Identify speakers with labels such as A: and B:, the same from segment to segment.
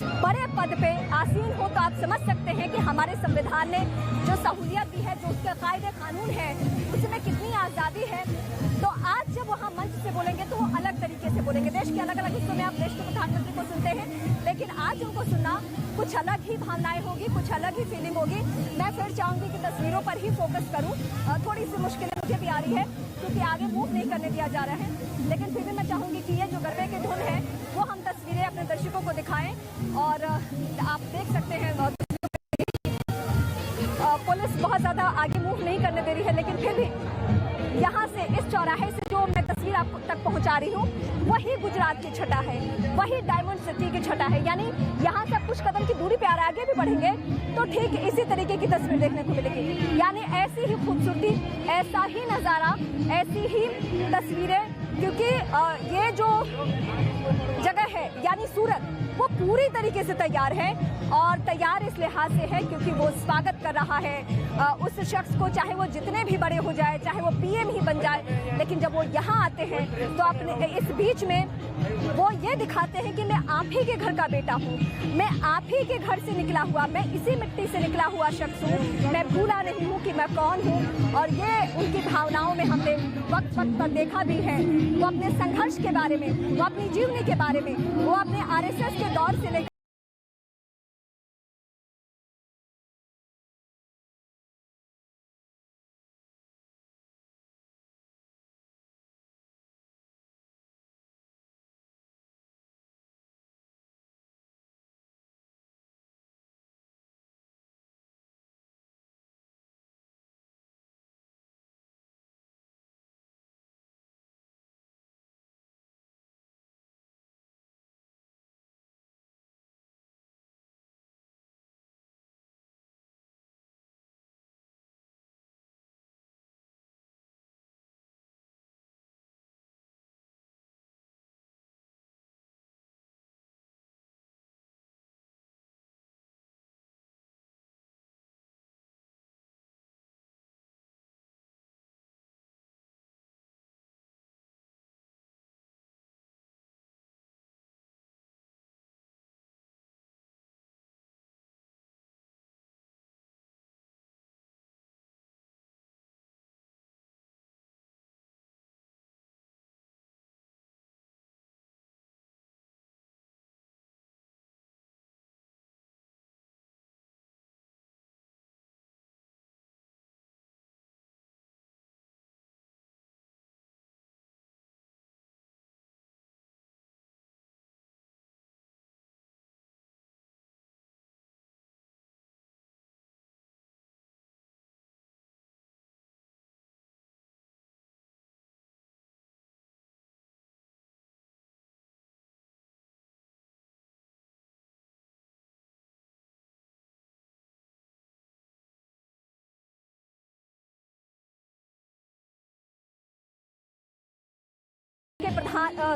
A: बड़े पद पे आसीन हो तो आप समझ सकते हैं कि हमारे संविधान ने जो सहूलियत दी है, जो उसके कायदे कानून है, उसमें कितनी आज़ादी है। तो आज जब वहाँ मंच से बोलेंगे तो वो अलग तरीके से बोलेंगे। देश के अलग अलग हिस्सों में आप देश के प्रधानमंत्री को सुनते हैं, लेकिन आज उनको सुनना कुछ अलग ही भावनाएं होगी, कुछ अलग ही फीलिंग होगी। मैं फिर चाहूंगी कि तस्वीरों पर ही फोकस करूं। थोड़ी सी मुश्किलें मुझे भी आ रही है क्योंकि आगे मूव नहीं करने दिया जा रहा है, लेकिन फिर भी मैं चाहूंगी कि ये जो गरबे की धुन है वो हम तस्वीरें अपने दर्शकों को दिखाएं। और आप देख सकते हैं पुलिस बहुत ज्यादा आगे मूव नहीं करने दे रही है, लेकिन फिर भी यहाँ से इस चौराहे से जो मैं तस्वीर आप तक पहुँचा रही हूँ वही गुजरात की छटा है, वही डायमंड सिटी की छटा है। यानी यहाँ से कुछ कदम की दूरी पे आगे भी बढ़ेंगे तो ठीक इसी तरीके की तस्वीर देखने को मिलेगी। यानी ऐसी ही खूबसूरती, ऐसा ही नज़ारा, ऐसी ही तस्वीरें, क्योंकि ये जो जगह है यानी सूरत वो पूरी तरीके से तैयार है। और तैयार इस लिहाज से है क्योंकि वो स्वागत कर रहा है उस शख्स को, चाहे वो जितने भी बड़े हो जाए, चाहे वो पीएम ही बन जाए। लेकिन जब वो यहाँ आते हैं तो अपने इस बीच में वो ये दिखाते हैं कि मैं आप ही के घर का बेटा हूँ, मैं आप ही के घर से निकला हुआ, मैं इसी मिट्टी से निकला हुआ शख्स हूँ, मैं भूला नहीं हूँ कि मैं कौन हूँ। और ये उनकी भावनाओं में हमने वक्त वक्त पर देखा भी है। वो अपने संघर्ष के बारे में, वो अपनी जीवनी के बारे में, वो अपने आरएसएस के दौर से लेकर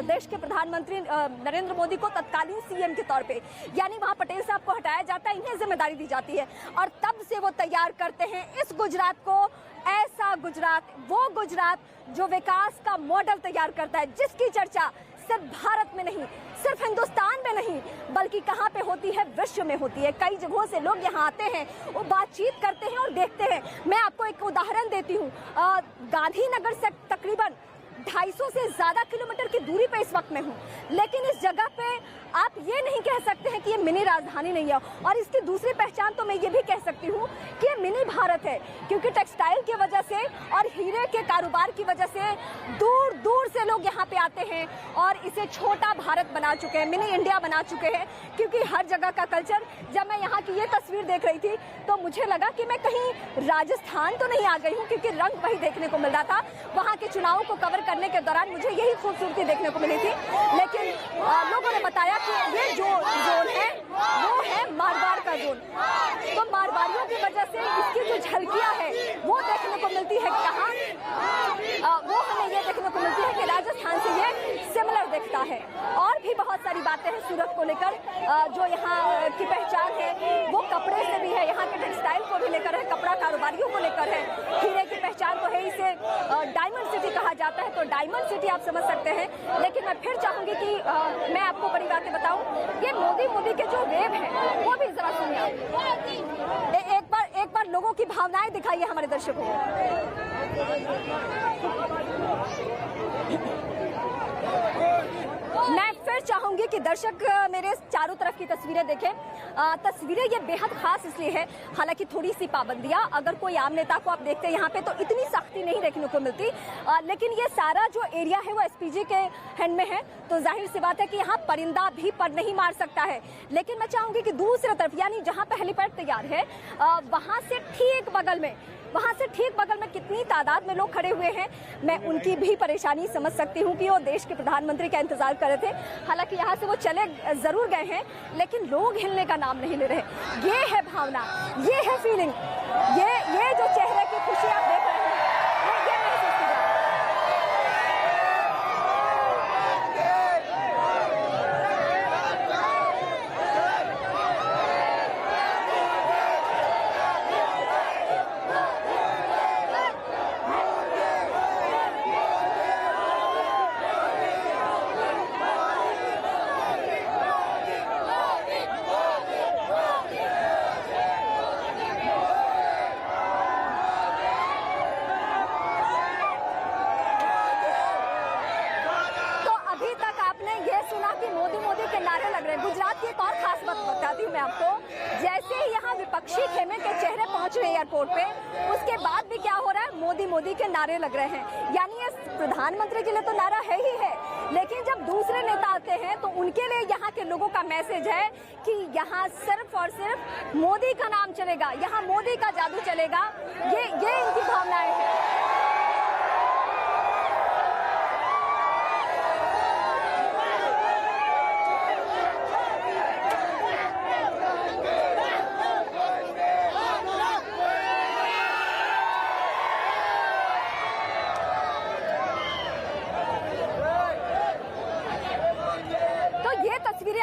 A: देश के प्रधानमंत्री नरेंद्र मोदी को तत्कालीन सीएम के तौर पे, यानी वहां पटेल साहब को हटाया जाता है, इन्हें जिम्मेदारी दी जाती है। और तब से वो तैयार करते हैं इस गुजरात को, ऐसा गुजरात, वो गुजरात जो विकास का मॉडल तैयार करता है, जिसकी चर्चा सिर्फ भारत में नहीं, सिर्फ हिंदुस्तान में नहीं, बल्कि कहाँ पे होती है, विश्व में होती है। कई जगहों से लोग यहाँ आते हैं, वो बातचीत करते हैं और देखते हैं। मैं आपको एक उदाहरण देती हूँ। गांधीनगर से तकरीबन 250 से ज़्यादा किलोमीटर की दूरी पे इस वक्त में हूँ, लेकिन इस जगह पे आप ये नहीं कह सकते हैं कि ये मिनी राजधानी नहीं है। और इसकी दूसरी पहचान तो मैं ये भी कह सकती हूँ कि ये मिनी भारत है, क्योंकि टेक्सटाइल की वजह से और हीरे के कारोबार की वजह से दूर दूर से लोग यहाँ पे आते हैं और इसे छोटा भारत बना चुके हैं, मिनी इंडिया बना चुके हैं। क्योंकि हर जगह का कल्चर, जब मैं यहाँ की ये तस्वीर देख रही थी तो मुझे लगा कि मैं कहीं राजस्थान तो नहीं आ गई हूँ, क्योंकि रंग वही देखने को मिल रहा था। वहाँ के चुनावों को कवर करने के दौरान मुझे यही खूबसूरती देखने को मिली थी। लेकिन लोगों ने बताया कि ये जो जोन है वो है मारवाड़ का जोन, तो मारवाड़ियों की वजह से इसकी जो झलकियां है वो देखने को मिलती है। कहाँ वो हमें ये देखने को मिलती है कि राजस्थान से ये सिमिलर दिखता है। और भी बहुत सारी बातें हैं सूरत को लेकर, जो यहाँ की पहचान है वो कपड़े से भी है, यहाँ के टेक्सटाइल को भी लेकर है, कपड़ा कारोबारियों को लेकर है, हीरे की पहचान तो है, इसे डायमंड सिटी कहा जाता है। तो तो डायमंड सिटी आप समझ सकते हैं। लेकिन मैं फिर चाहूंगी कि मैं आपको बड़ी बातें बताऊं, ये मोदी के जो वेव है वो भी जरा सुनिए। एक बार लोगों की भावनाएं दिखाइए हमारे दर्शकों को। मैं फिर चाहूंगी कि दर्शक मेरे चारों तरफ की तस्वीरें देखें। तस्वीरें ये बेहद खास इसलिए है, हालांकि थोड़ी सी पाबंदियां, अगर कोई आम नेता को आप देखते हैं यहाँ पे तो इतनी सख्ती नहीं देखने को मिलती, लेकिन ये सारा जो एरिया है वो एसपीजी के हैंड में है, तो जाहिर सी बात है कि यहाँ परिंदा भी पर नहीं मार सकता है। लेकिन मैं चाहूंगी कि दूसरी तरफ यानी जहाँ पे हेलीपैड तैयार है वहां से ठीक बगल में कितनी तादाद में लोग खड़े हुए हैं, मैं उनकी भी परेशानी समझ सकती हूँ कि वो देश के प्रधानमंत्री का इंतजार कर रहे थे। हालांकि यहाँ से वो चले जरूर गए हैं, लेकिन लोग हिलने का नाम नहीं ले रहे। ये है भावना, ये है फीलिंग, ये जो चेहरे की खुशी आप देख रहे हैं, ये महसूस की जाए। मोदी के नारे लग रहे हैं। गुजरात की एक और खास बात बताती हूँ मैं आपको, जैसे ही यहाँ विपक्षी खेमे के चेहरे पहुंच रहे हैं एयरपोर्ट पे, उसके बाद भी क्या हो रहा है, मोदी के नारे लग रहे हैं। यानी ये प्रधानमंत्री के लिए तो नारा है ही है, लेकिन जब दूसरे नेता आते हैं तो उनके लिए यहाँ के लोगों का मैसेज है कि यहाँ सिर्फ और सिर्फ मोदी का नाम चलेगा, यहाँ मोदी का जादू चलेगा। ये इनकी भावनाएं हैं।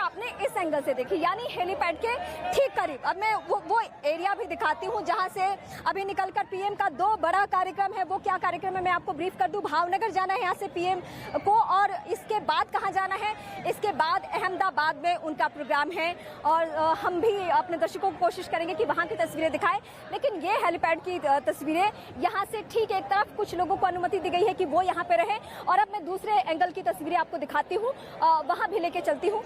A: आपने इस एंगल से देखी, यानी हेलीपैड के ठीक करीब। अब मैं वो एरिया भी दिखाती हूँ जहां से अभी निकलकर पीएम का 2 बड़ा कार्यक्रम है। वो क्या कार्यक्रम है मैं आपको ब्रीफ कर दूं। भावनगर जाना है यहाँ से पीएम को, और इसके बाद कहाँ जाना है, इसके बाद अहमदाबाद में उनका प्रोग्राम है। और हम भी अपने दर्शकों को कोशिश करेंगे कि वहाँ की तस्वीरें दिखाएं। लेकिन ये हेलीपैड की तस्वीरें, यहाँ से ठीक एक तरफ कुछ लोगों को अनुमति दी गई है कि वो यहाँ पे रहे। और अब मैं दूसरे एंगल की तस्वीरें आपको दिखाती हूँ, वहाँ भी लेके चलती हूँ।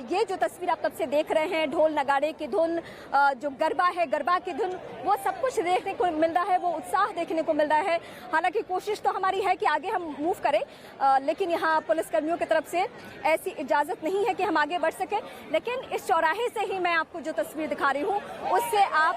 A: ये जो तस्वीर आप तब से देख रहे हैं, ढोल नगाड़े की धुन, जो गरबा है, गरबा की धुन, वो सब कुछ देखने को मिल रहा है, वो उत्साह देखने को मिल रहा है। हालांकि कोशिश तो हमारी है कि आगे हम मूव करें, लेकिन यहाँ पुलिसकर्मियों की तरफ से ऐसी इजाजत नहीं है कि हम आगे बढ़ सकें। लेकिन इस चौराहे से ही मैं आपको जो तस्वीर दिखा रही हूँ, उससे आप